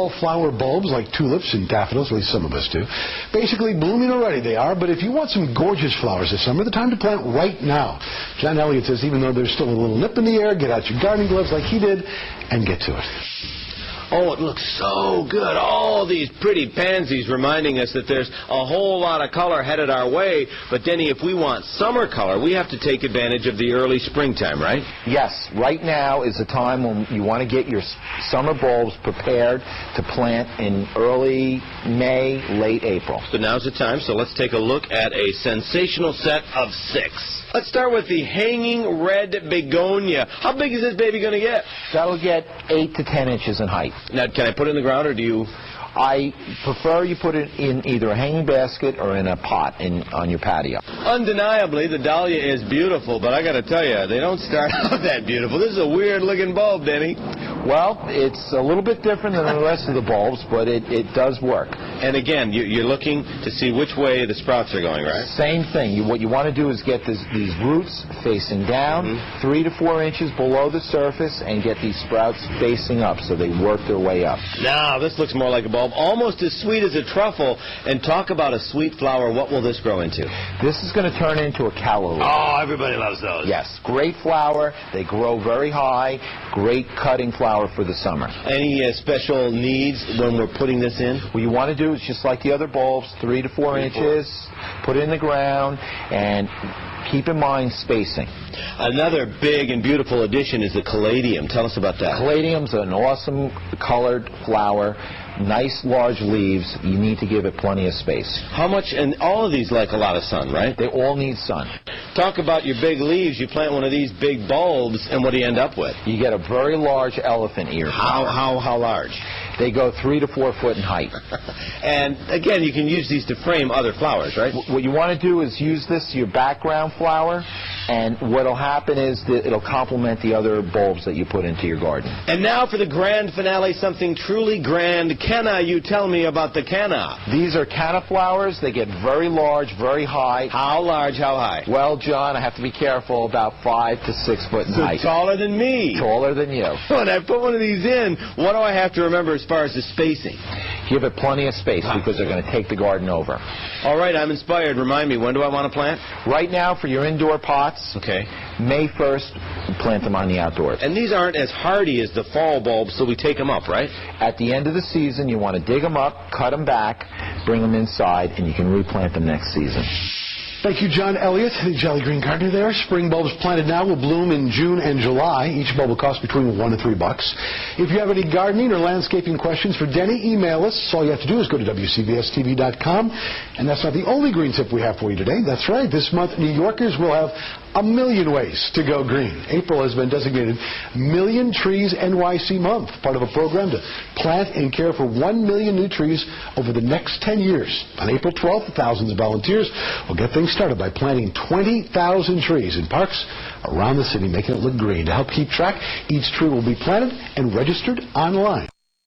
wallflower bulbs like tulips and daffodils, at least some of us do. Basically blooming already they are, but if you want some gorgeous flowers this summer, the time to plant right now. John Elliott says even though there's still a little nip in the air, get out your gardening gloves like he did and get to it. Oh, it looks so good. All these pretty pansies reminding us that there's a whole lot of color headed our way. But, Denny, if we want summer color, we have to take advantage of the early springtime, right? Yes. Right now is the time when you want to get your summer bulbs prepared to plant in early May, late April. So now's the time. So let's take a look at a sensational set of 6. Let's start with the hanging red begonia. How big is this baby going to get? That'll get 8 to 10 inches in height. Now, can I put it in the ground, or do you... I prefer you put it in either a hanging basket or in a pot on your patio. Undeniably, the dahlia is beautiful, but I got to tell you, they don't start out that beautiful. This is a weird-looking bulb, Denny. Well, it's a little bit different than the rest of the bulbs, but it does work. And again, you're looking to see which way the sprouts are going, right? Same thing. What you want to do is get these roots facing down, 3 to 4 inches below the surface, and get these sprouts facing up so they work their way up. Now, this looks more like a bulb, almost as sweet as a truffle. And talk about a sweet flower. What will this grow into? This is going to turn into a calla. Oh, everybody loves those. Yes, great flower. They grow very high. Great cutting flower for the summer. Any special needs when we're putting this in? What you want to do is just like the other bulbs, 3 to 4 inches, put it in the ground, and keep in mind spacing. Another big and beautiful addition is the caladium. Tell us about that. Caladium's an awesome colored flower. Nice large leaves. You need to give it plenty of space. How much? And all of these like a lot of sun, right? They all need sun. Talk about your big leaves. You plant one of these big bulbs, and what do you end up with? You get a very large elephant ear. How large? They go 3 to 4 foot in height. And again, you can use these to frame other flowers, right? What you want to do is use this your background flower, and what'll happen is that it'll complement the other bulbs that you put into your garden. And now for the grand finale, something truly grand. Canna, you tell me about the canna. These are canna flowers. They get very large, very high. How large, how high? Well, John, I have to be careful, about 5 to 6 foot in height. Taller than me. Taller than you. When I put one of these in, what do I have to remember as far as the spacing? Give it plenty of space because they're going to take the garden over. All right, I'm inspired. Remind me, when do I want to plant? Right now for your indoor pots. Okay. May 1st, plant them on the outdoors. And these aren't as hardy as the fall bulbs, so we take them up, right? At the end of the season, you want to dig them up, cut them back, bring them inside, and you can replant them next season. Thank you, John Elliott, the Jolly Green Gardener there. Spring bulbs planted now will bloom in June and July. Each bulb will cost between $1 and $3. If you have any gardening or landscaping questions for Denny, email us. All you have to do is go to WCBSTV.com. And that's not the only green tip we have for you today. That's right. This month, New Yorkers will have a million ways to go green. April has been designated Million Trees NYC Month, part of a program to plant and care for 1 million new trees over the next 10 years. On April 12th, thousands of volunteers will get things started by planting 20,000 trees in parks around the city, making it look green. To help keep track, each tree will be planted and registered online.